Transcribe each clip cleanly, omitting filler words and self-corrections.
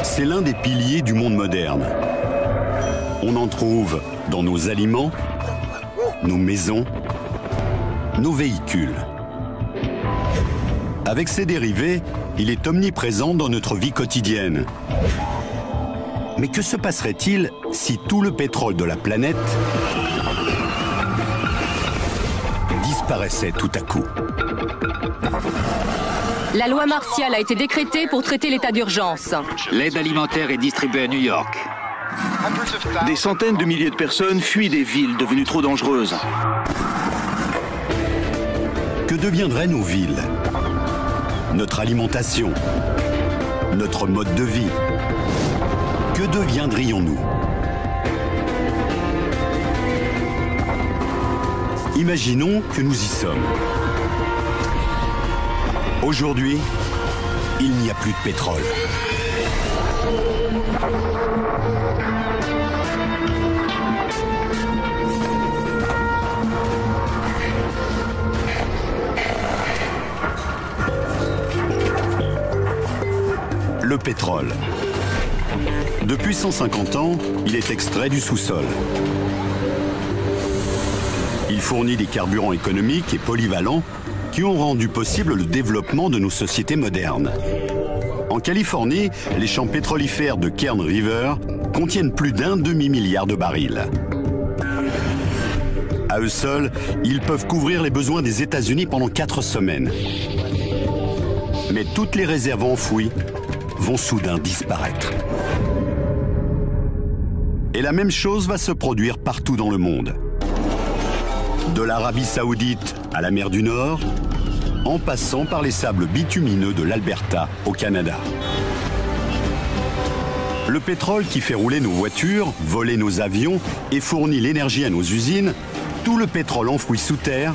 C'est l'un des piliers du monde moderne. On en trouve dans nos aliments, nos maisons, nos véhicules. Avec ses dérivés, il est omniprésent dans notre vie quotidienne. Mais que se passerait-il si tout le pétrole de la planète disparaissait tout à coup? La loi martiale a été décrétée pour traiter l'état d'urgence. L'aide alimentaire est distribuée à New York. Des centaines de milliers de personnes fuient des villes devenues trop dangereuses. Que deviendraient nos villes? Notre alimentation? Notre mode de vie? Que deviendrions-nous? Imaginons que nous y sommes. Aujourd'hui, il n'y a plus de pétrole. Le pétrole. Depuis 150 ans, il est extrait du sous-sol. Il fournit des carburants économiques et polyvalents qui ont rendu possible le développement de nos sociétés modernes. En Californie, les champs pétrolifères de Kern River contiennent plus d'un demi-milliard de barils. À eux seuls, ils peuvent couvrir les besoins des États-Unis pendant 4 semaines. Mais toutes les réserves enfouies vont soudain disparaître. Et la même chose va se produire partout dans le monde. De l'Arabie Saoudite à la mer du Nord, en passant par les sables bitumineux de l'Alberta au Canada. Le pétrole qui fait rouler nos voitures, voler nos avions et fournit l'énergie à nos usines, tout le pétrole enfoui sous terre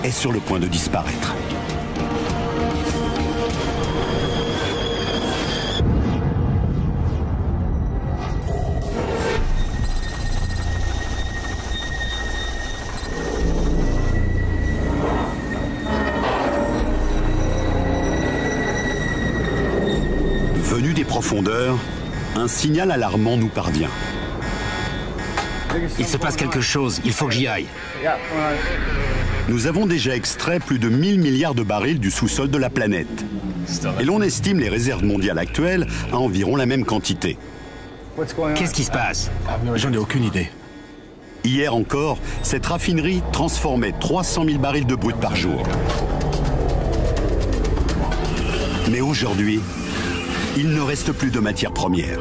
est sur le point de disparaître. Venu des profondeurs, un signal alarmant nous parvient. Il se passe quelque chose, il faut que j'y aille. Nous avons déjà extrait plus de 1000 milliards de barils du sous-sol de la planète. Et l'on estime les réserves mondiales actuelles à environ la même quantité. Qu'est-ce qui se passe? J'en ai aucune idée. Hier encore, cette raffinerie transformait 300 000 barils de brut par jour. Mais aujourd'hui, il ne reste plus de matières premières.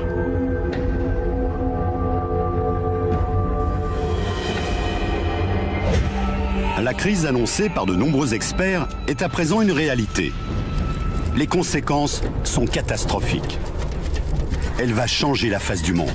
La crise annoncée par de nombreux experts est à présent une réalité. Les conséquences sont catastrophiques. Elle va changer la face du monde.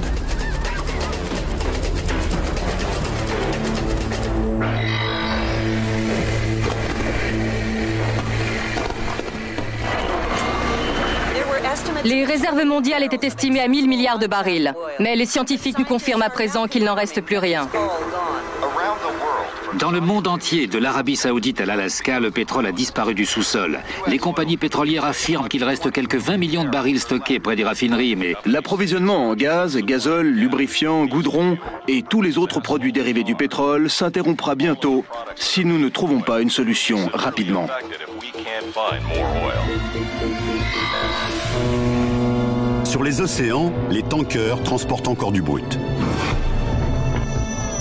Les réserves mondiales étaient estimées à 1000 milliards de barils. Mais les scientifiques nous confirment à présent qu'il n'en reste plus rien. Dans le monde entier, de l'Arabie Saoudite à l'Alaska, le pétrole a disparu du sous-sol. Les compagnies pétrolières affirment qu'il reste quelques 20 millions de barils stockés près des raffineries, mais L'approvisionnement en gaz, gazole, lubrifiant, goudron et tous les autres produits dérivés du pétrole s'interrompra bientôt si nous ne trouvons pas une solution rapidement. Sur les océans, les tankers transportent encore du brut.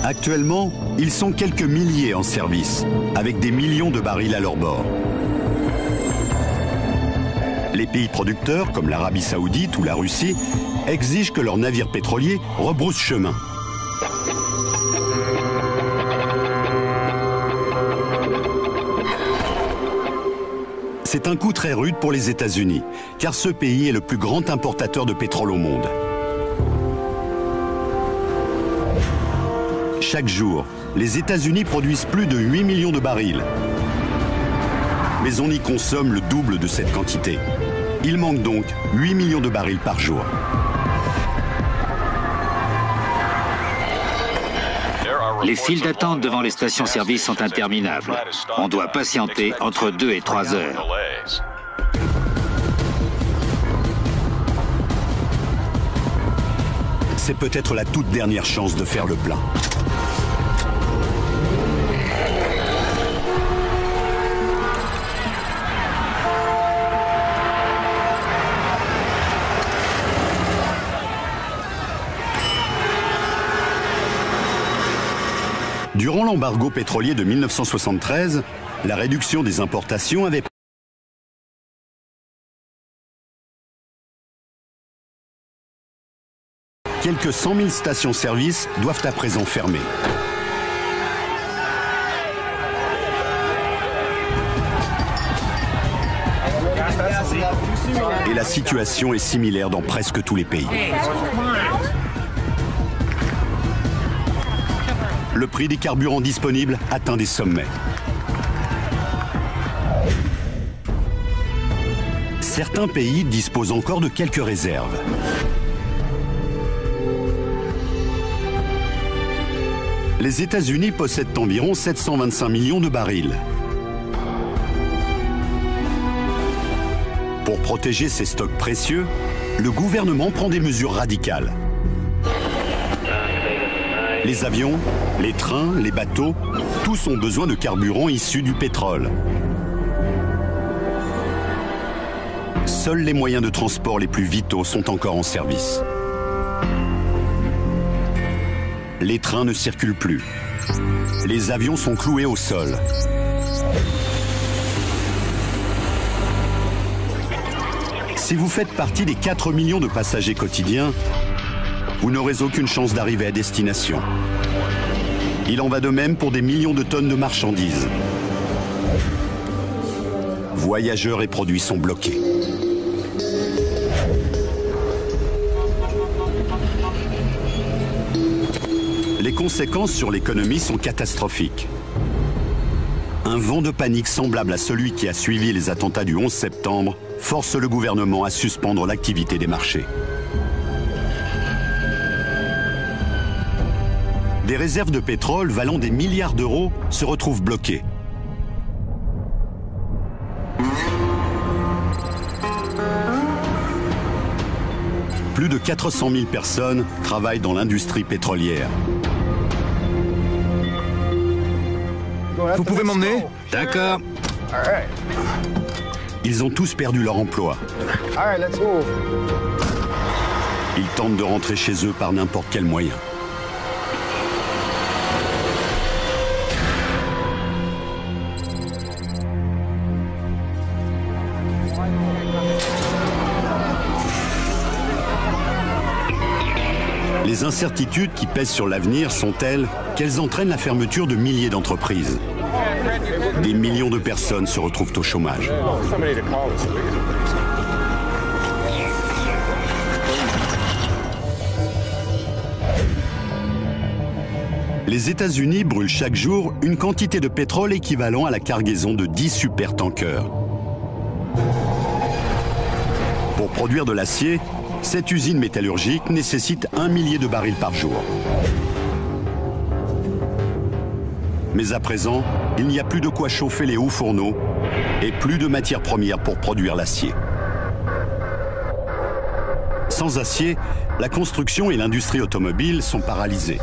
Actuellement, ils sont quelques milliers en service, avec des millions de barils à leur bord. Les pays producteurs, comme l'Arabie Saoudite ou la Russie, exigent que leurs navires pétroliers rebroussent chemin. C'est un coup très rude pour les États-Unis, car ce pays est le plus grand importateur de pétrole au monde. Chaque jour, les États-Unis produisent plus de 8 millions de barils. Mais on y consomme le double de cette quantité. Il manque donc 8 millions de barils par jour. les files d'attente devant les stations-service sont interminables. On doit patienter entre 2 et 3 heures. c'est peut-être la toute dernière chance de faire le plein. Durant l'embargo pétrolier de 1973, la réduction des importations avait quelques 100 000 stations-service doivent à présent fermer. Et la situation est similaire dans presque tous les pays. Le prix des carburants disponibles atteint des sommets. Certains pays disposent encore de quelques réserves. Les États-Unis possèdent environ 725 millions de barils. Pour protéger ces stocks précieux, le gouvernement prend des mesures radicales. Les avions, les trains, les bateaux, tous ont besoin de carburant issu du pétrole. Seuls les moyens de transport les plus vitaux sont encore en service. Les trains ne circulent plus. Les avions sont cloués au sol. Si vous faites partie des 4 millions de passagers quotidiens, vous n'aurez aucune chance d'arriver à destination. Il en va de même pour des millions de tonnes de marchandises. Voyageurs et produits sont bloqués. Les conséquences sur l'économie sont catastrophiques. Un vent de panique semblable à celui qui a suivi les attentats du 11 septembre force le gouvernement à suspendre l'activité des marchés. Des réserves de pétrole valant des milliards d'euros se retrouvent bloquées. Plus de 400 000 personnes travaillent dans l'industrie pétrolière. Vous pouvez m'emmener? D'accord. Ils ont tous perdu leur emploi. Ils tentent de rentrer chez eux par n'importe quel moyen. Les incertitudes qui pèsent sur l'avenir sont telles qu'elles entraînent la fermeture de milliers d'entreprises. Des millions de personnes se retrouvent au chômage. Les États-Unis brûlent chaque jour une quantité de pétrole équivalent à la cargaison de 10 supertankers. Pour produire de l'acier, cette usine métallurgique nécessite 1 millier de barils par jour. Mais à présent, il n'y a plus de quoi chauffer les hauts fourneaux et plus de matières premières pour produire l'acier. Sans acier, la construction et l'industrie automobile sont paralysées.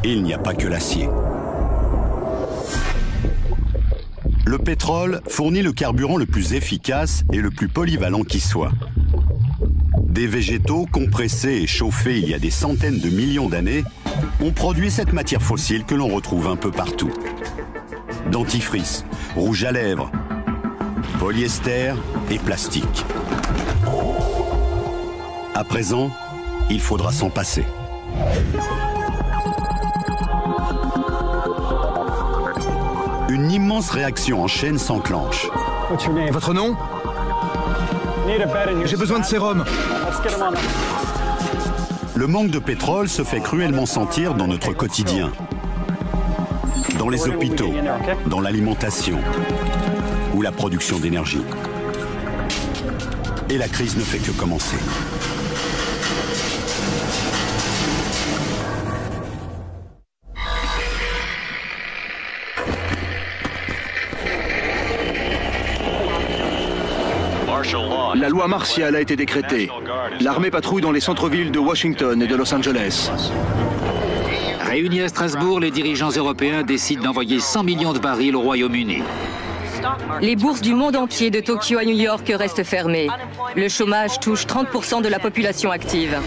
Et il n'y a pas que l'acier. Le pétrole fournit le carburant le plus efficace et le plus polyvalent qui soit. Des végétaux compressés et chauffés il y a des centaines de millions d'années ont produit cette matière fossile que l'on retrouve un peu partout. Dentifrice, rouge à lèvres, polyester et plastique. À présent, il faudra s'en passer. Une immense réaction en chaîne s'enclenche. Votre nom? J'ai besoin de sérum. Le manque de pétrole se fait cruellement sentir dans notre quotidien. Dans les hôpitaux, dans l'alimentation ou la production d'énergie. Et la crise ne fait que commencer. La loi martiale a été décrétée. L'armée patrouille dans les centres-villes de Washington et de Los Angeles. Réunis à Strasbourg, les dirigeants européens décident d'envoyer 100 millions de barils au Royaume-Uni. Les bourses du monde entier, de Tokyo à New York, restent fermées. Le chômage touche 30% de la population active.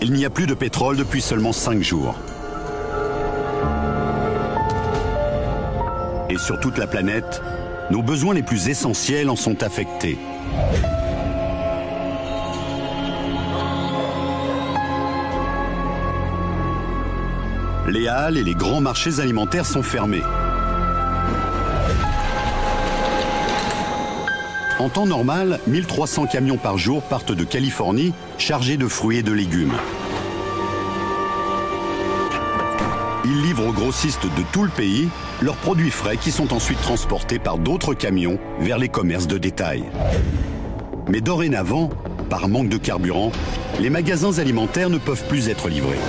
Il n'y a plus de pétrole depuis seulement 5 jours. Et sur toute la planète, nos besoins les plus essentiels en sont affectés. Les halles et les grands marchés alimentaires sont fermés. En temps normal, 1300 camions par jour partent de Californie chargés de fruits et de légumes. Ils livrent aux grossistes de tout le pays leurs produits frais qui sont ensuite transportés par d'autres camions vers les commerces de détail. Mais dorénavant, par manque de carburant, les magasins alimentaires ne peuvent plus être livrés.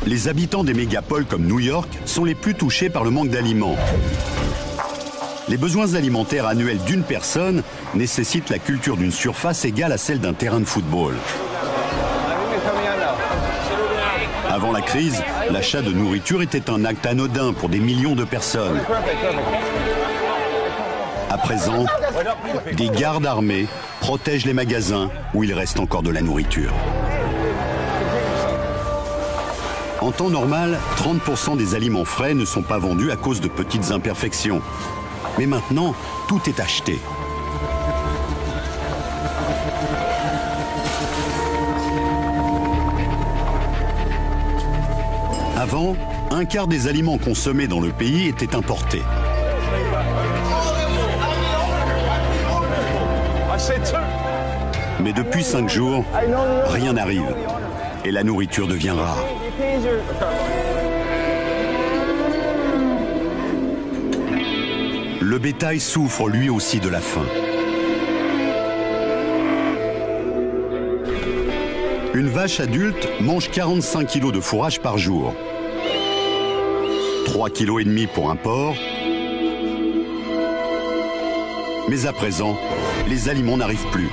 Les habitants des mégapoles comme New York sont les plus touchés par le manque d'aliments. Les besoins alimentaires annuels d'une personne nécessitent la culture d'une surface égale à celle d'un terrain de football. Avant la crise, l'achat de nourriture était un acte anodin pour des millions de personnes. À présent, des gardes armés protègent les magasins où il reste encore de la nourriture. En temps normal, 30% des aliments frais ne sont pas vendus à cause de petites imperfections. Mais maintenant, tout est acheté. Avant, un quart des aliments consommés dans le pays étaient importés. Mais depuis 5 jours, rien n'arrive. Et la nourriture devient rare. Le bétail souffre lui aussi de la faim. Une vache adulte mange 45 kg de fourrage par jour. 3,5 kg pour un porc. Mais à présent, les aliments n'arrivent plus.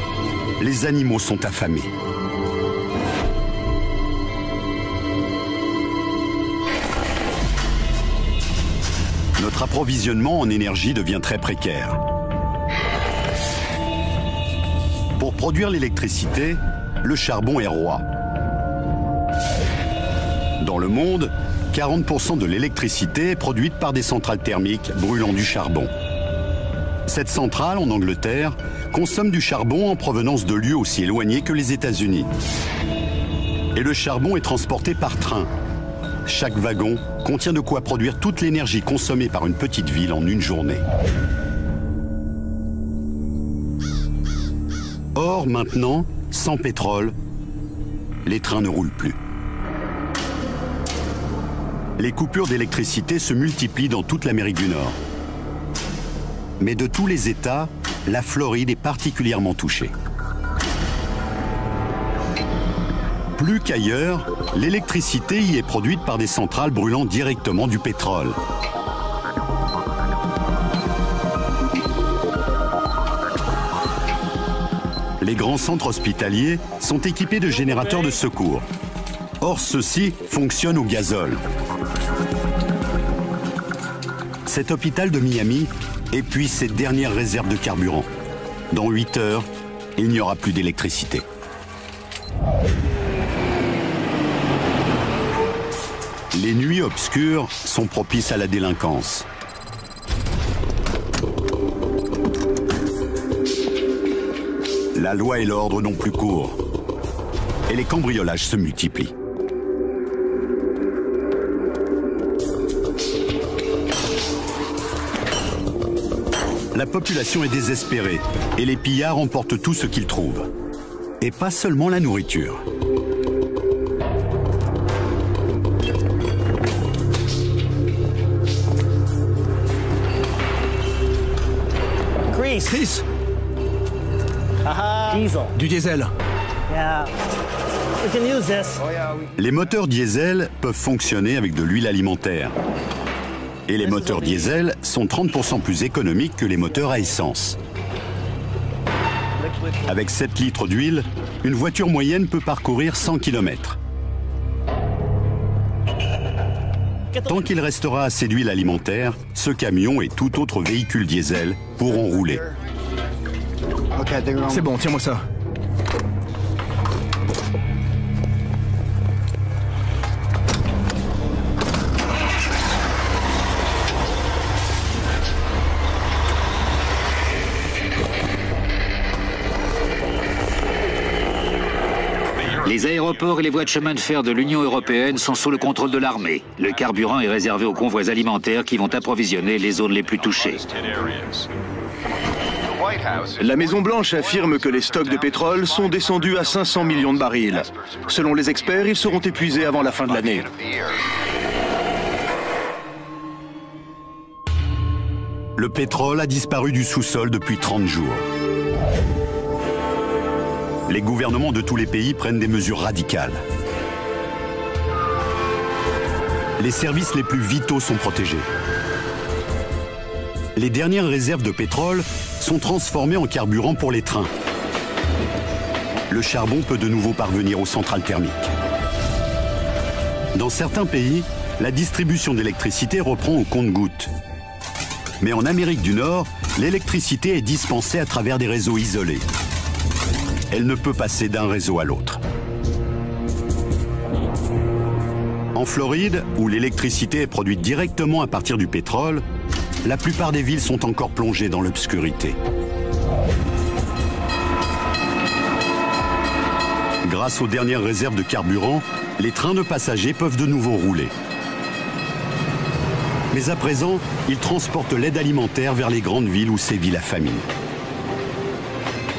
Les animaux sont affamés. Notre approvisionnement en énergie devient très précaire. Pour produire l'électricité, le charbon est roi. Dans le monde, 40% de l'électricité est produite par des centrales thermiques brûlant du charbon. Cette centrale, en Angleterre, consomme du charbon en provenance de lieux aussi éloignés que les États-Unis. Et le charbon est transporté par train. Chaque wagon contient de quoi produire toute l'énergie consommée par une petite ville en une journée. Or, maintenant, sans pétrole, les trains ne roulent plus. Les coupures d'électricité se multiplient dans toute l'Amérique du Nord. Mais de tous les États, la Floride est particulièrement touchée. Plus qu'ailleurs, l'électricité y est produite par des centrales brûlant directement du pétrole. Les grands centres hospitaliers sont équipés de générateurs de secours. Or, ceux-ci fonctionnent au gazole. Cet hôpital de Miami épuise ses dernières réserves de carburant. Dans 8 heures, il n'y aura plus d'électricité. Les nuits obscures sont propices à la délinquance. La loi et l'ordre n'ont plus cours. Et les cambriolages se multiplient. La population est désespérée et les pillards emportent tout ce qu'ils trouvent. Et pas seulement la nourriture. Chris, du diesel. Les moteurs diesel peuvent fonctionner avec de l'huile alimentaire. Et les moteurs diesel sont 30% plus économiques que les moteurs à essence. Avec 7 litres d'huile, une voiture moyenne peut parcourir 100 km. Tant qu'il restera assez d'huile alimentaire, ce camion et tout autre véhicule diesel pourront rouler. C'est bon, tiens-moi ça. Les aéroports et les voies de chemin de fer de l'Union européenne sont sous le contrôle de l'armée. Le carburant est réservé aux convois alimentaires qui vont approvisionner les zones les plus touchées. La Maison-Blanche affirme que les stocks de pétrole sont descendus à 500 millions de barils. Selon les experts, ils seront épuisés avant la fin de l'année. Le pétrole a disparu du sous-sol depuis 30 jours. Les gouvernements de tous les pays prennent des mesures radicales. Les services les plus vitaux sont protégés. Les dernières réserves de pétrole sont transformées en carburant pour les trains. Le charbon peut de nouveau parvenir aux centrales thermiques. Dans certains pays, la distribution d'électricité reprend au compte-gouttes. Mais en Amérique du Nord, l'électricité est dispensée à travers des réseaux isolés. Elle ne peut passer d'un réseau à l'autre. En Floride, où l'électricité est produite directement à partir du pétrole, la plupart des villes sont encore plongées dans l'obscurité. Grâce aux dernières réserves de carburant, les trains de passagers peuvent de nouveau rouler. Mais à présent, ils transportent l'aide alimentaire vers les grandes villes où sévit la famine.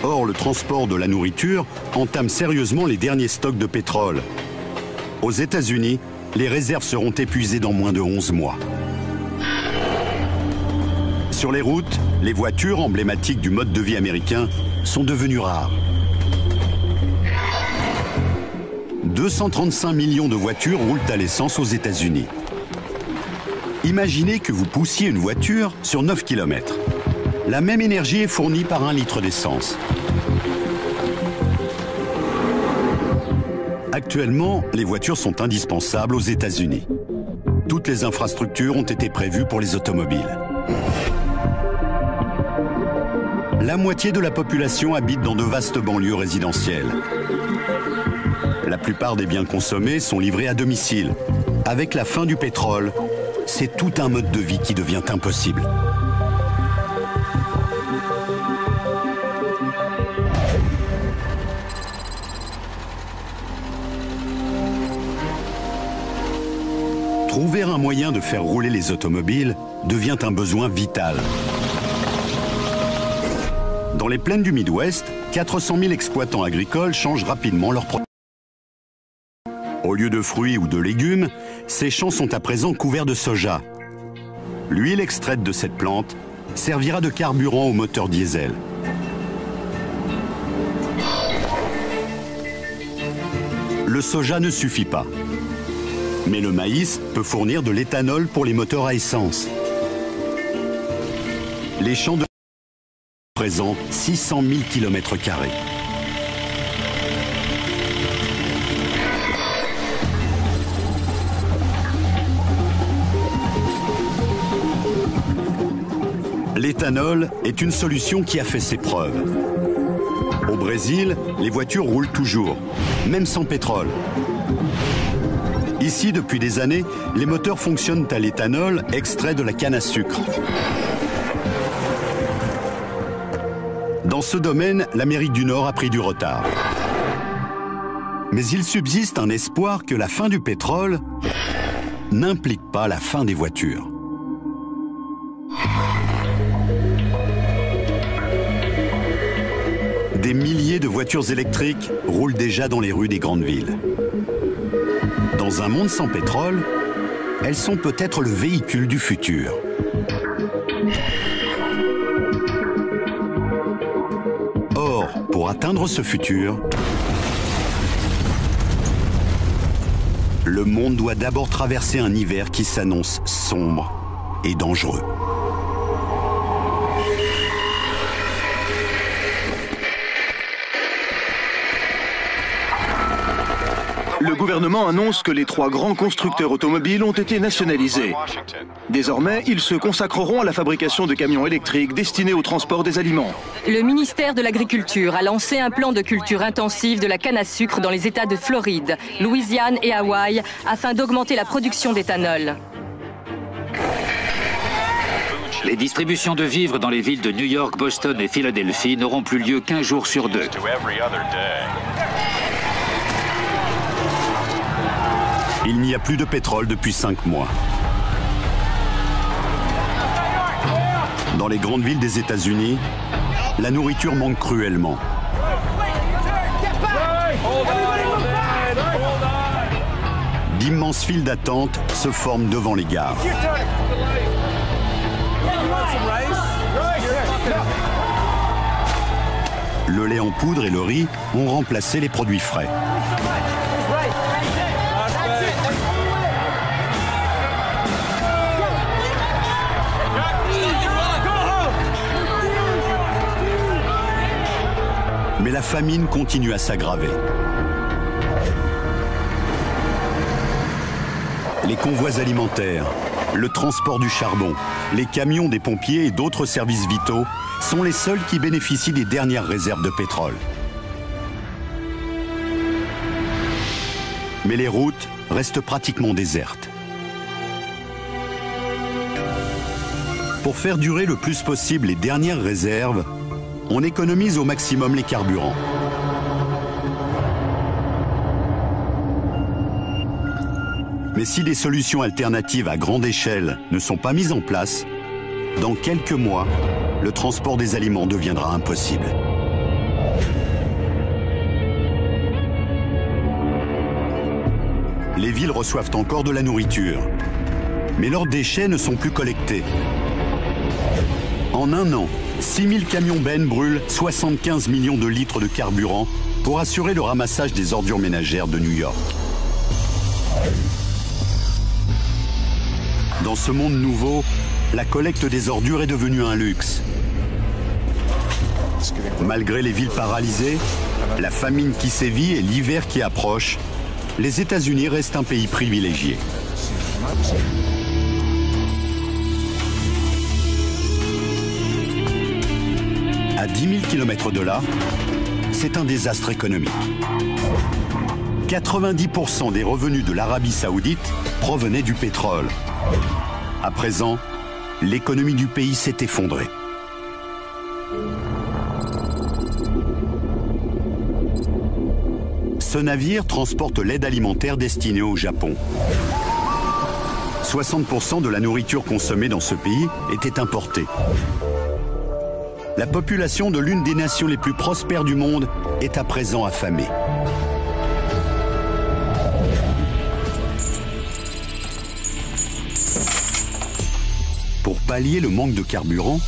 Or, le transport de la nourriture entame sérieusement les derniers stocks de pétrole. Aux États-Unis, les réserves seront épuisées dans moins de 11 mois. Sur les routes, les voitures emblématiques du mode de vie américain sont devenues rares. 235 millions de voitures roulent à l'essence aux États-Unis. Imaginez que vous poussiez une voiture sur 9 km. La même énergie est fournie par 1 litre d'essence. Actuellement, les voitures sont indispensables aux États-Unis. Toutes les infrastructures ont été prévues pour les automobiles. La moitié de la population habite dans de vastes banlieues résidentielles. La plupart des biens consommés sont livrés à domicile. Avec la fin du pétrole, c'est tout un mode de vie qui devient impossible. Trouver un moyen de faire rouler les automobiles devient un besoin vital. Dans les plaines du Midwest, 400 000 exploitants agricoles changent rapidement leur production. Au lieu de fruits ou de légumes, ces champs sont à présent couverts de soja. L'huile extraite de cette plante servira de carburant au moteur diesel. Le soja ne suffit pas. Mais le maïs peut fournir de l'éthanol pour les moteurs à essence. Les champs de représentent 600 000 km². L'éthanol est une solution qui a fait ses preuves. Au Brésil, les voitures roulent toujours, même sans pétrole. Ici, depuis des années, les moteurs fonctionnent à l'éthanol extrait de la canne à sucre. Dans ce domaine, l'Amérique du Nord a pris du retard. Mais il subsiste un espoir que la fin du pétrole n'implique pas la fin des voitures. Des milliers de voitures électriques roulent déjà dans les rues des grandes villes. Dans un monde sans pétrole, elles sont peut-être le véhicule du futur. Or, pour atteindre ce futur, le monde doit d'abord traverser un hiver qui s'annonce sombre et dangereux. Le gouvernement annonce que les 3 grands constructeurs automobiles ont été nationalisés. Désormais, ils se consacreront à la fabrication de camions électriques destinés au transport des aliments. Le ministère de l'Agriculture a lancé un plan de culture intensive de la canne à sucre dans les États de Floride, Louisiane et Hawaï afin d'augmenter la production d'éthanol. Les distributions de vivres dans les villes de New York, Boston et Philadelphie n'auront plus lieu qu'1 jour sur 2. Il n'y a plus de pétrole depuis 5 mois. Dans les grandes villes des États-Unis, la nourriture manque cruellement. D'immenses files d'attente se forment devant les gares. Le lait en poudre et le riz ont remplacé les produits frais. Mais la famine continue à s'aggraver. Les convois alimentaires, le transport du charbon, les camions des pompiers et d'autres services vitaux sont les seuls qui bénéficient des dernières réserves de pétrole. Mais les routes restent pratiquement désertes. Pour faire durer le plus possible les dernières réserves, on économise au maximum les carburants. Mais si des solutions alternatives à grande échelle ne sont pas mises en place, dans quelques mois, le transport des aliments deviendra impossible. Les villes reçoivent encore de la nourriture, mais leurs déchets ne sont plus collectés. En un an, 6000 camions bennes brûlent 75 millions de litres de carburant pour assurer le ramassage des ordures ménagères de New York. Dans ce monde nouveau, la collecte des ordures est devenue un luxe. Malgré les villes paralysées, la famine qui sévit et l'hiver qui approche, les États-Unis restent un pays privilégié. À 10 000 km de là, c'est un désastre économique. 90% des revenus de l'Arabie Saoudite provenaient du pétrole. À présent, l'économie du pays s'est effondrée. Ce navire transporte l'aide alimentaire destinée au Japon. 60% de la nourriture consommée dans ce pays était importée. La population de l'une des nations les plus prospères du monde est à présent affamée. Pour pallier le manque de carburant,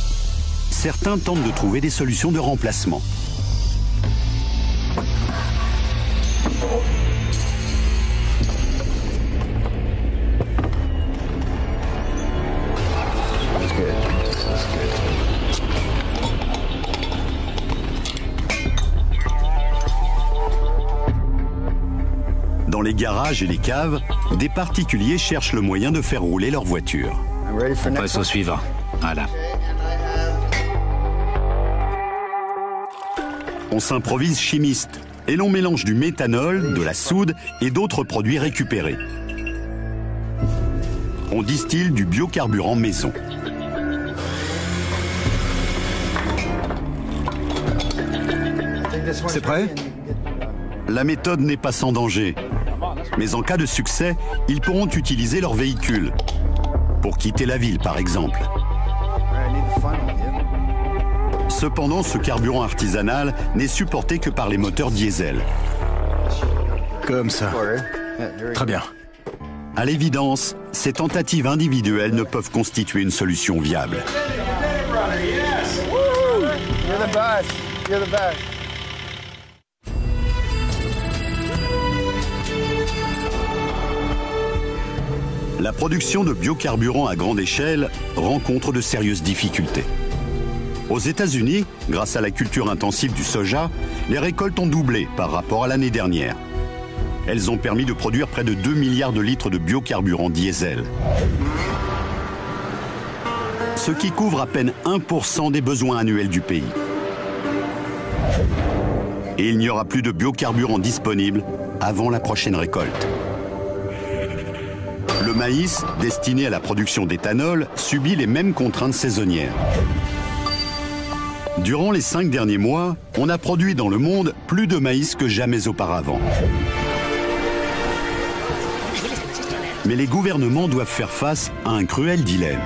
certains tentent de trouver des solutions de remplacement. Dans les garages et les caves, des particuliers cherchent le moyen de faire rouler leur voiture. On passe au suivant. Voilà. On s'improvise chimiste et l'on mélange du méthanol, de la soude et d'autres produits récupérés. On distille du biocarburant maison. C'est prêt? La méthode n'est pas sans danger. Mais en cas de succès, ils pourront utiliser leur véhicule. Pour quitter la ville, par exemple. Cependant, ce carburant artisanal n'est supporté que par les moteurs diesel. Comme ça. Très bien. À l'évidence, ces tentatives individuelles ne peuvent constituer une solution viable. La production de biocarburants à grande échelle rencontre de sérieuses difficultés. Aux États-Unis, grâce à la culture intensive du soja, les récoltes ont doublé par rapport à l'année dernière. Elles ont permis de produire près de 2 milliards de litres de biocarburants diesel, ce qui couvre à peine 1% des besoins annuels du pays. Et il n'y aura plus de biocarburants disponibles avant la prochaine récolte. Le maïs, destiné à la production d'éthanol, subit les mêmes contraintes saisonnières. Durant les 5 derniers mois, on a produit dans le monde plus de maïs que jamais auparavant. Mais les gouvernements doivent faire face à un cruel dilemme.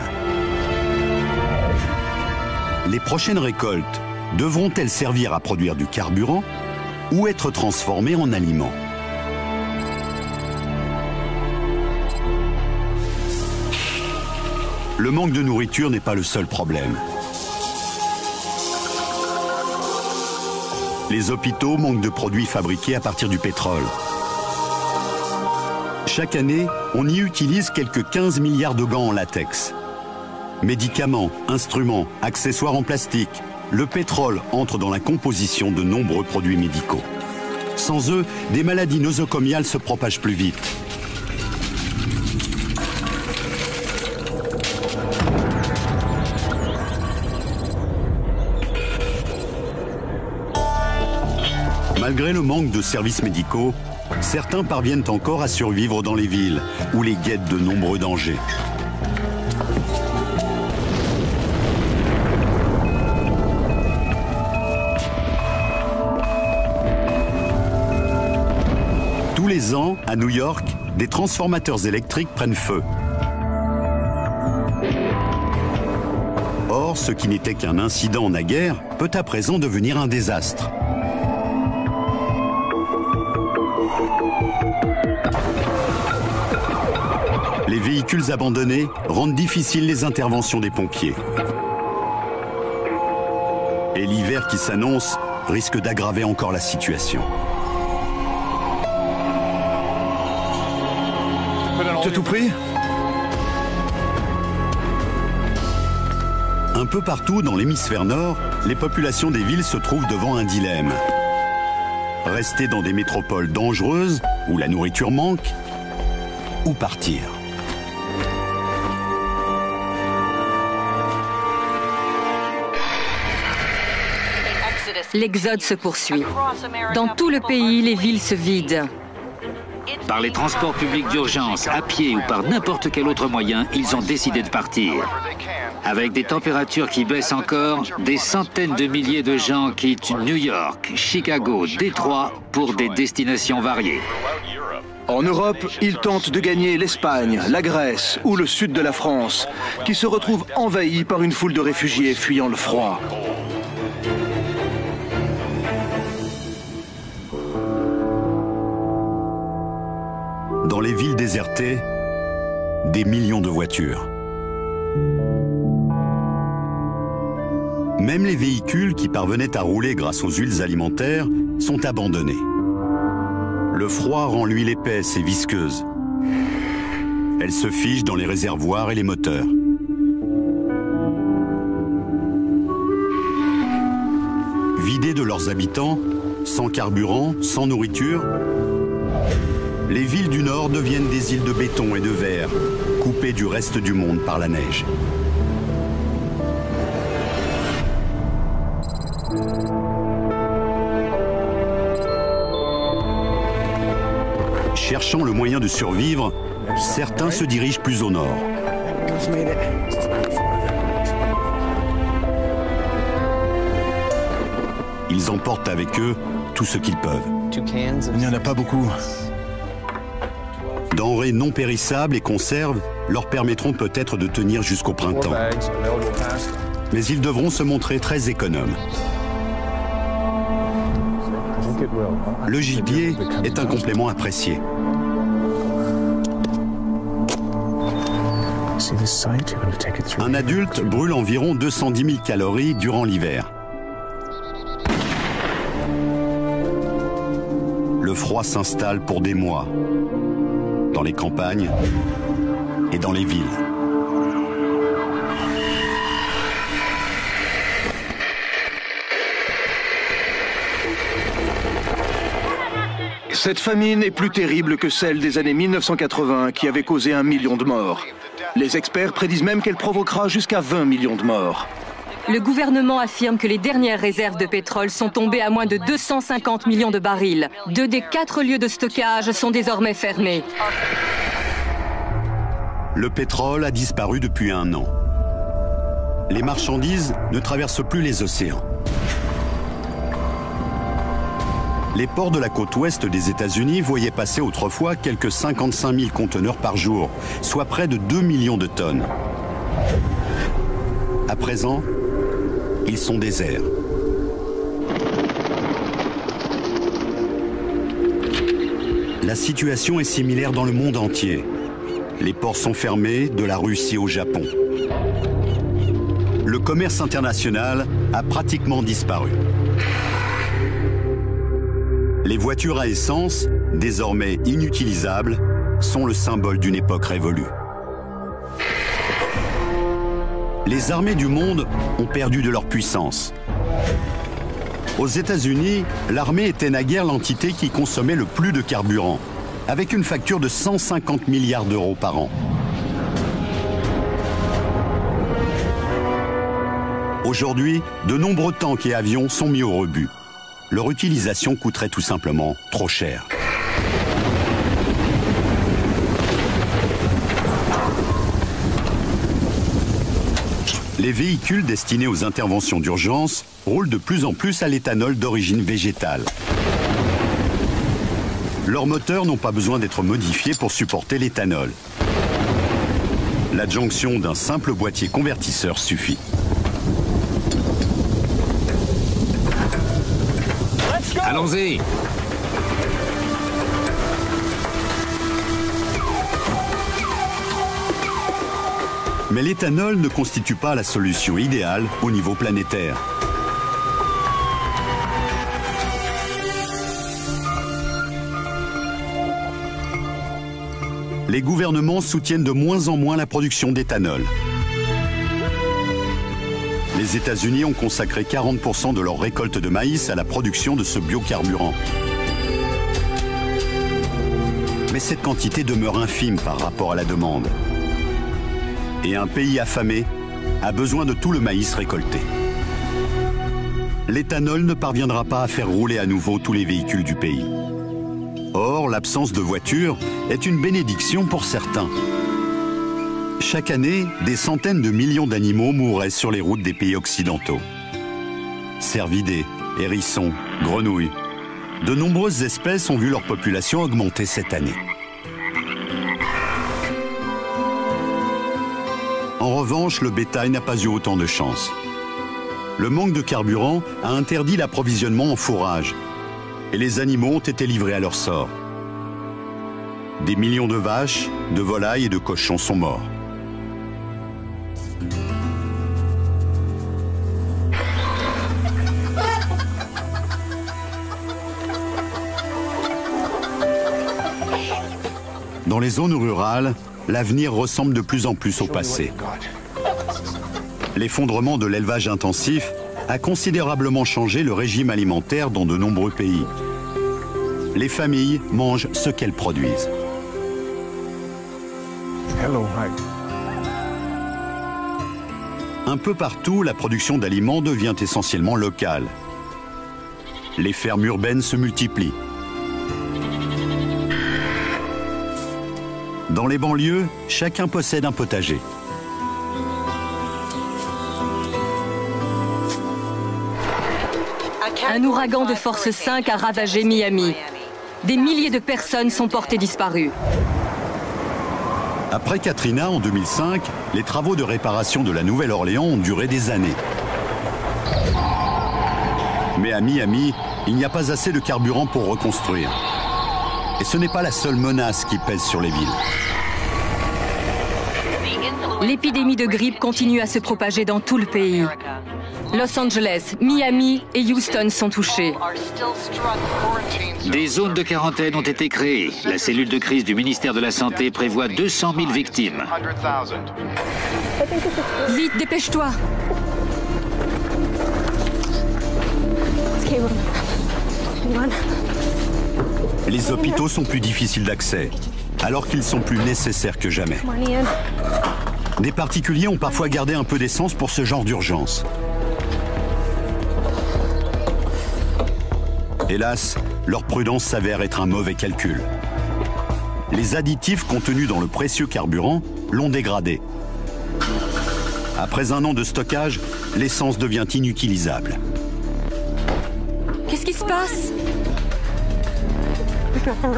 Les prochaines récoltes devront-elles servir à produire du carburant ou être transformées en aliments? Le manque de nourriture n'est pas le seul problème. Les hôpitaux manquent de produits fabriqués à partir du pétrole. Chaque année, on y utilise quelques 15 milliards de gants en latex. Médicaments, instruments, accessoires en plastique, le pétrole entre dans la composition de nombreux produits médicaux. Sans eux, des maladies nosocomiales se propagent plus vite. Malgré le manque de services médicaux, certains parviennent encore à survivre dans les villes, où les guettent de nombreux dangers. Tous les ans, à New York, des transformateurs électriques prennent feu. Or, ce qui n'était qu'un incident naguère peut à présent devenir un désastre. Les véhicules abandonnés rendent difficiles les interventions des pompiers. Et l'hiver qui s'annonce risque d'aggraver encore la situation. T'as tout pris? Un peu partout dans l'hémisphère nord, les populations des villes se trouvent devant un dilemme. Rester dans des métropoles dangereuses, où la nourriture manque, ou partir. L'exode se poursuit. Dans tout le pays, les villes se vident. Par les transports publics d'urgence, à pied ou par n'importe quel autre moyen, ils ont décidé de partir. Avec des températures qui baissent encore, des centaines de milliers de gens quittent New York, Chicago, Détroit pour des destinations variées. En Europe, ils tentent de gagner l'Espagne, la Grèce ou le sud de la France, qui se retrouvent envahis par une foule de réfugiés fuyant le froid. Dans les villes désertées, des millions de voitures. Même les véhicules qui parvenaient à rouler grâce aux huiles alimentaires sont abandonnés. Le froid rend l'huile épaisse et visqueuse. Elle se fige dans les réservoirs et les moteurs. Vidés de leurs habitants, sans carburant, sans nourriture, les villes du Nord deviennent des îles de béton et de verre, coupées du reste du monde par la neige. Cherchant le moyen de survivre, certains se dirigent plus au nord. Ils emportent avec eux tout ce qu'ils peuvent. Il n'y en a pas beaucoup. Denrées non périssables et conserves leur permettront peut-être de tenir jusqu'au printemps. Mais ils devront se montrer très économes. Le gibier est un complément apprécié. Un adulte brûle environ 210 000 calories durant l'hiver. Le froid s'installe pour des mois. Dans les campagnes, et dans les villes. Cette famine est plus terrible que celle des années 1980 qui avait causé 1 million de morts. Les experts prédisent même qu'elle provoquera jusqu'à 20 millions de morts. Le gouvernement affirme que les dernières réserves de pétrole sont tombées à moins de 250 millions de barils. 2 des 4 lieux de stockage sont désormais fermés. Le pétrole a disparu depuis 1 an. Les marchandises ne traversent plus les océans. Les ports de la côte ouest des États-Unis voyaient passer autrefois quelques 55 000 conteneurs par jour, soit près de 2 millions de tonnes. À présent, ils sont déserts. La situation est similaire dans le monde entier. Les ports sont fermés, de la Russie au Japon. Le commerce international a pratiquement disparu. Les voitures à essence, désormais inutilisables, sont le symbole d'une époque révolue. Les armées du monde ont perdu de leur puissance. Aux États-Unis, l'armée était naguère l'entité qui consommait le plus de carburant, avec une facture de 150 milliards d'euros par an. Aujourd'hui, de nombreux tanks et avions sont mis au rebut. Leur utilisation coûterait tout simplement trop cher. Les véhicules destinés aux interventions d'urgence roulent de plus en plus à l'éthanol d'origine végétale. Leurs moteurs n'ont pas besoin d'être modifiés pour supporter l'éthanol. L'adjonction d'un simple boîtier convertisseur suffit. Allons-y! Mais l'éthanol ne constitue pas la solution idéale au niveau planétaire. Les gouvernements soutiennent de moins en moins la production d'éthanol. Les États-Unis ont consacré 40% de leur récolte de maïs à la production de ce biocarburant. Mais cette quantité demeure infime par rapport à la demande. Et un pays affamé a besoin de tout le maïs récolté. L'éthanol ne parviendra pas à faire rouler à nouveau tous les véhicules du pays. Or, l'absence de voitures est une bénédiction pour certains. Chaque année, des centaines de millions d'animaux mourraient sur les routes des pays occidentaux. Cervidés, hérissons, grenouilles. De nombreuses espèces ont vu leur population augmenter cette année. En revanche, le bétail n'a pas eu autant de chance. Le manque de carburant a interdit l'approvisionnement en fourrage et les animaux ont été livrés à leur sort. Des millions de vaches, de volailles et de cochons sont morts. Dans les zones rurales, l'avenir ressemble de plus en plus au passé. L'effondrement de l'élevage intensif a considérablement changé le régime alimentaire dans de nombreux pays. Les familles mangent ce qu'elles produisent. Un peu partout, la production d'aliments devient essentiellement locale. Les fermes urbaines se multiplient. Dans les banlieues, chacun possède un potager. Un ouragan de force 5 a ravagé Miami. Des milliers de personnes sont portées disparues. Après Katrina en 2005, les travaux de réparation de la Nouvelle-Orléans ont duré des années. Mais à Miami, il n'y a pas assez de carburant pour reconstruire. Et ce n'est pas la seule menace qui pèse sur les villes. L'épidémie de grippe continue à se propager dans tout le pays. Los Angeles, Miami et Houston sont touchés. Des zones de quarantaine ont été créées. La cellule de crise du ministère de la Santé prévoit 200 000 victimes. Vite, dépêche-toi. Les hôpitaux sont plus difficiles d'accès, alors qu'ils sont plus nécessaires que jamais. Des particuliers ont parfois gardé un peu d'essence pour ce genre d'urgence. Hélas, leur prudence s'avère être un mauvais calcul. Les additifs contenus dans le précieux carburant l'ont dégradé. Après un an de stockage, l'essence devient inutilisable. Qu'est-ce qui se passe?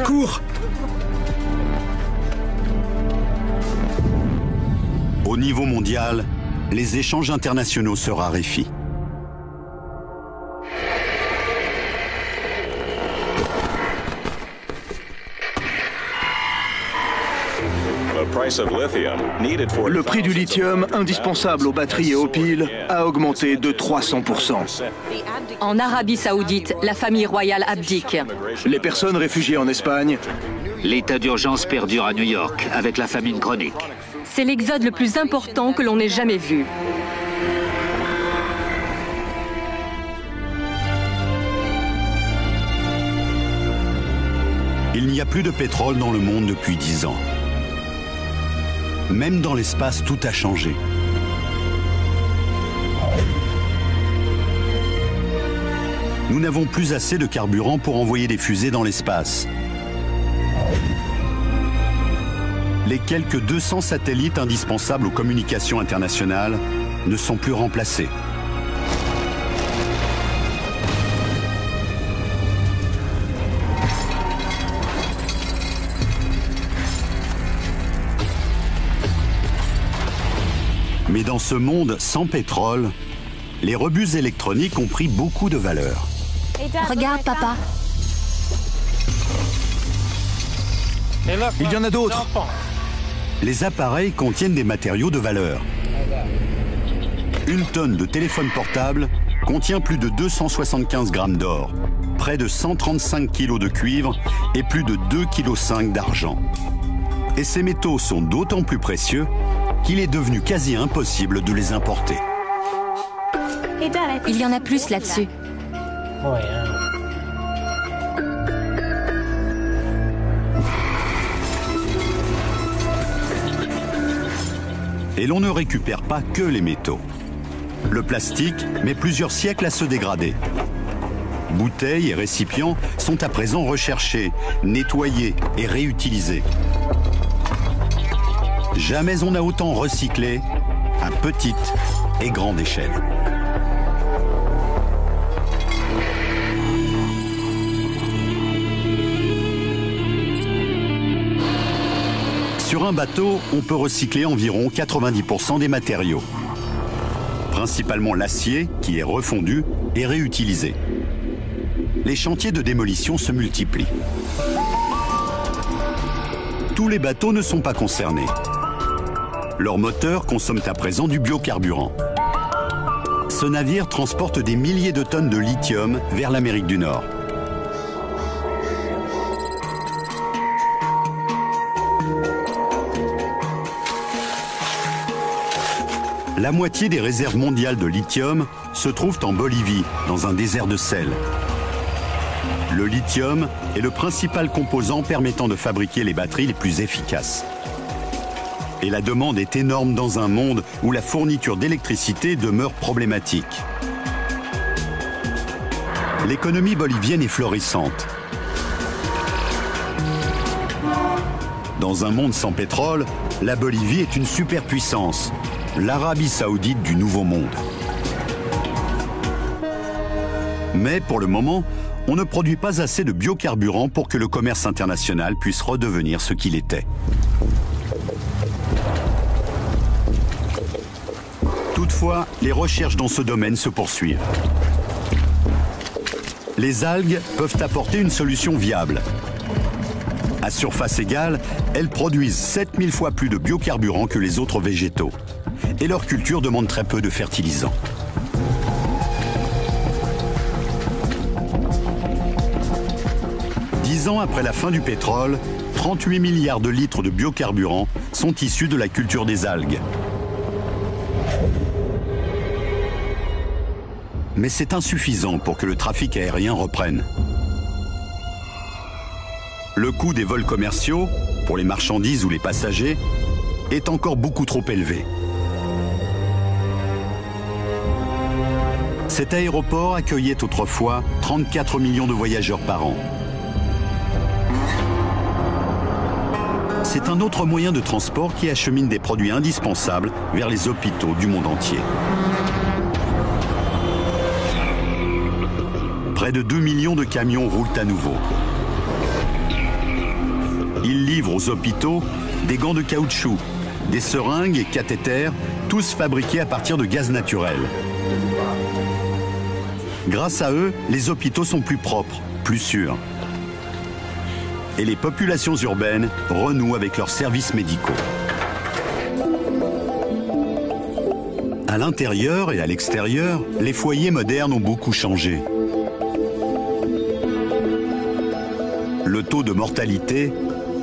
Cours! Au niveau mondial, les échanges internationaux se raréfient. Le prix du lithium, indispensable aux batteries et aux piles, a augmenté de 300%. En Arabie Saoudite, la famille royale abdique. Les personnes réfugiées en Espagne, L'état d'urgence perdure à New York avec la famine chronique. C'est l'exode le plus important que l'on ait jamais vu. Il n'y a plus de pétrole dans le monde depuis 10 ans. Même dans l'espace, tout a changé. Nous n'avons plus assez de carburant pour envoyer des fusées dans l'espace. Les quelques 200 satellites indispensables aux communications internationales ne sont plus remplacés. Mais dans ce monde sans pétrole, les rebus électroniques ont pris beaucoup de valeur. Regarde, papa. Il y en a d'autres. Les appareils contiennent des matériaux de valeur. Une tonne de téléphone portable contient plus de 275 grammes d'or, près de 135 kg de cuivre et plus de 2,5 kg d'argent. Et ces métaux sont d'autant plus précieux qu'il est devenu quasi impossible de les importer. Il y en a plus là-dessus. Et l'on ne récupère pas que les métaux. Le plastique met plusieurs siècles à se dégrader. Bouteilles et récipients sont à présent recherchés, nettoyés et réutilisés. Jamais on n'a autant recyclé à petite et grande échelle. Sur un bateau, on peut recycler environ 90% des matériaux. Principalement l'acier, qui est refondu et réutilisé. Les chantiers de démolition se multiplient. Tous les bateaux ne sont pas concernés. Leurs moteurs consomment à présent du biocarburant. Ce navire transporte des milliers de tonnes de lithium vers l'Amérique du Nord. La moitié des réserves mondiales de lithium se trouvent en Bolivie, dans un désert de sel. Le lithium est le principal composant permettant de fabriquer les batteries les plus efficaces. Et la demande est énorme dans un monde où la fourniture d'électricité demeure problématique. L'économie bolivienne est florissante. Dans un monde sans pétrole, la Bolivie est une superpuissance, l'Arabie Saoudite du Nouveau Monde. Mais pour le moment, on ne produit pas assez de biocarburant pour que le commerce international puisse redevenir ce qu'il était. Toutefois, les recherches dans ce domaine se poursuivent. Les algues peuvent apporter une solution viable. À surface égale, elles produisent 7000 fois plus de biocarburant que les autres végétaux. Et leur culture demande très peu de fertilisants. 10 ans après la fin du pétrole, 38 milliards de litres de biocarburants sont issus de la culture des algues. Mais c'est insuffisant pour que le trafic aérien reprenne. Le coût des vols commerciaux, pour les marchandises ou les passagers, est encore beaucoup trop élevé. Cet aéroport accueillait autrefois 34 millions de voyageurs par an. C'est un autre moyen de transport qui achemine des produits indispensables vers les hôpitaux du monde entier. Près de 2 millions de camions roulent à nouveau. Ils livrent aux hôpitaux des gants de caoutchouc, des seringues et cathéters, tous fabriqués à partir de gaz naturel. Grâce à eux, les hôpitaux sont plus propres, plus sûrs. Et les populations urbaines renouent avec leurs services médicaux. À l'intérieur et à l'extérieur, les foyers modernes ont beaucoup changé. Le taux de mortalité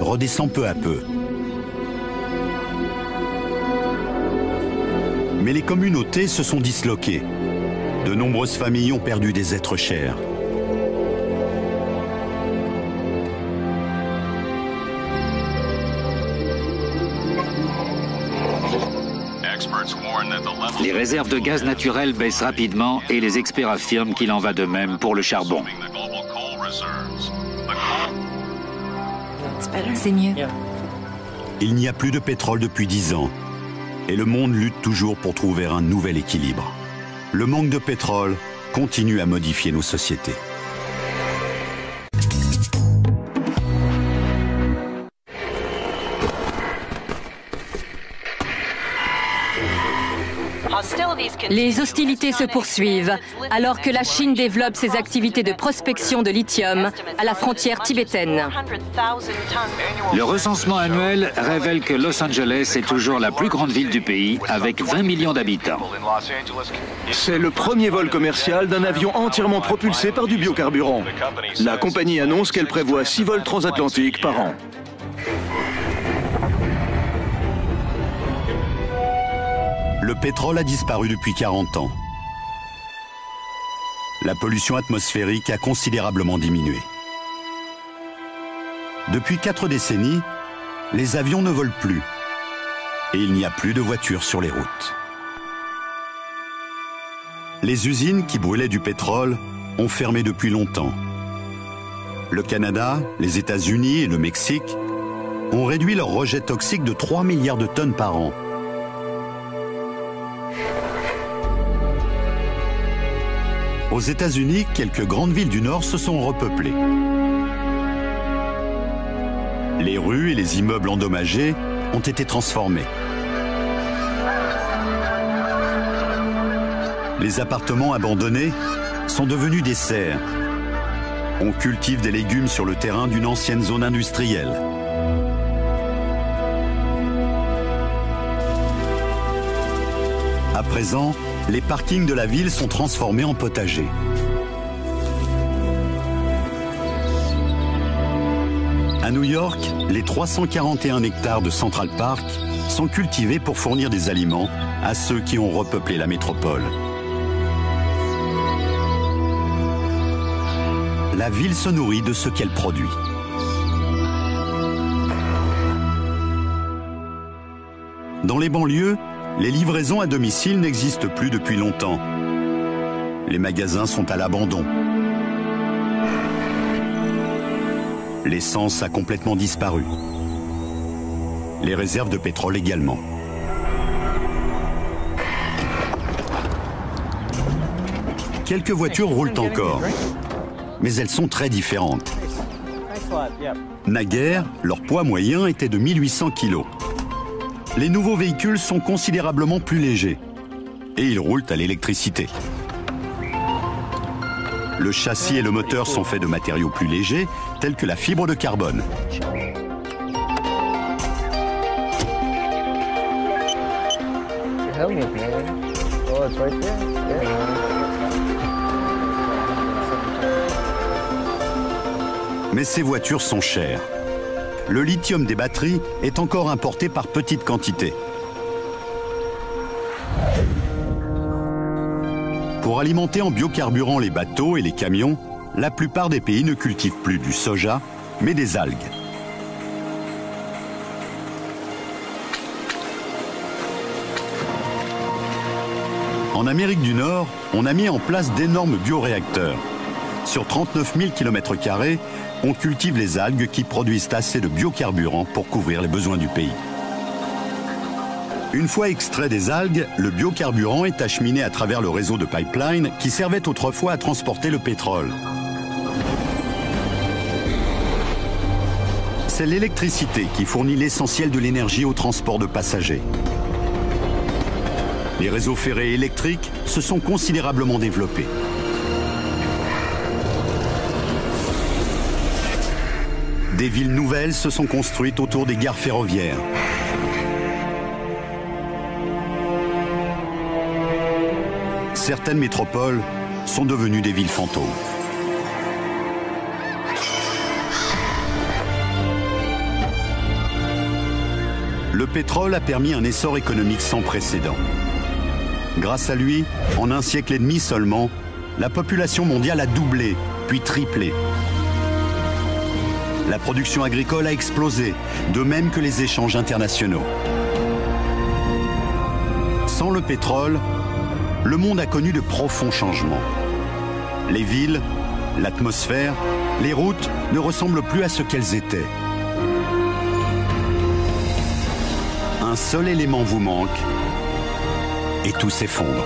redescend peu à peu. Mais les communautés se sont disloquées. De nombreuses familles ont perdu des êtres chers. Les réserves de gaz naturel baissent rapidement et les experts affirment qu'il en va de même pour le charbon. C'est mieux. Il n'y a plus de pétrole depuis 10 ans. Et le monde lutte toujours pour trouver un nouvel équilibre. Le manque de pétrole continue à modifier nos sociétés. Les hostilités se poursuivent alors que la Chine développe ses activités de prospection de lithium à la frontière tibétaine. Le recensement annuel révèle que Los Angeles est toujours la plus grande ville du pays avec 20 millions d'habitants. C'est le premier vol commercial d'un avion entièrement propulsé par du biocarburant. La compagnie annonce qu'elle prévoit 6 vols transatlantiques par an. Le pétrole a disparu depuis 40 ans. La pollution atmosphérique a considérablement diminué. Depuis 4 décennies, les avions ne volent plus et il n'y a plus de voitures sur les routes. Les usines qui brûlaient du pétrole ont fermé depuis longtemps. Le Canada, les États-Unis et le Mexique ont réduit leurs rejets toxiques de 3 milliards de tonnes par an. Aux États-Unis, quelques grandes villes du Nord se sont repeuplées. Les rues et les immeubles endommagés ont été transformés. Les appartements abandonnés sont devenus des serres. On cultive des légumes sur le terrain d'une ancienne zone industrielle. À présent, les parkings de la ville sont transformés en potagers. À New York, les 341 hectares de Central Park sont cultivés pour fournir des aliments à ceux qui ont repeuplé la métropole. La ville se nourrit de ce qu'elle produit. Dans les banlieues, les livraisons à domicile n'existent plus depuis longtemps. Les magasins sont à l'abandon. L'essence a complètement disparu. Les réserves de pétrole également. Quelques voitures roulent encore, mais elles sont très différentes. Naguère, leur poids moyen était de 1800 kg. Les nouveaux véhicules sont considérablement plus légers et ils roulent à l'électricité. Le châssis et le moteur sont faits de matériaux plus légers, tels que la fibre de carbone. Mais ces voitures sont chères. Le lithium des batteries est encore importé par petites quantités. Pour alimenter en biocarburant les bateaux et les camions, la plupart des pays ne cultivent plus du soja, mais des algues. En Amérique du Nord, on a mis en place d'énormes bioréacteurs. Sur 39 000 km², on cultive les algues qui produisent assez de biocarburant pour couvrir les besoins du pays. Une fois extrait des algues, le biocarburant est acheminé à travers le réseau de pipeline qui servait autrefois à transporter le pétrole. C'est l'électricité qui fournit l'essentiel de l'énergie au transport de passagers. Les réseaux ferrés électriques se sont considérablement développés. Des villes nouvelles se sont construites autour des gares ferroviaires. Certaines métropoles sont devenues des villes fantômes. Le pétrole a permis un essor économique sans précédent. Grâce à lui, en un siècle et demi seulement, la population mondiale a doublé, puis triplé. La production agricole a explosé, de même que les échanges internationaux. Sans le pétrole, le monde a connu de profonds changements. Les villes, l'atmosphère, les routes ne ressemblent plus à ce qu'elles étaient. Un seul élément vous manque et tout s'effondre.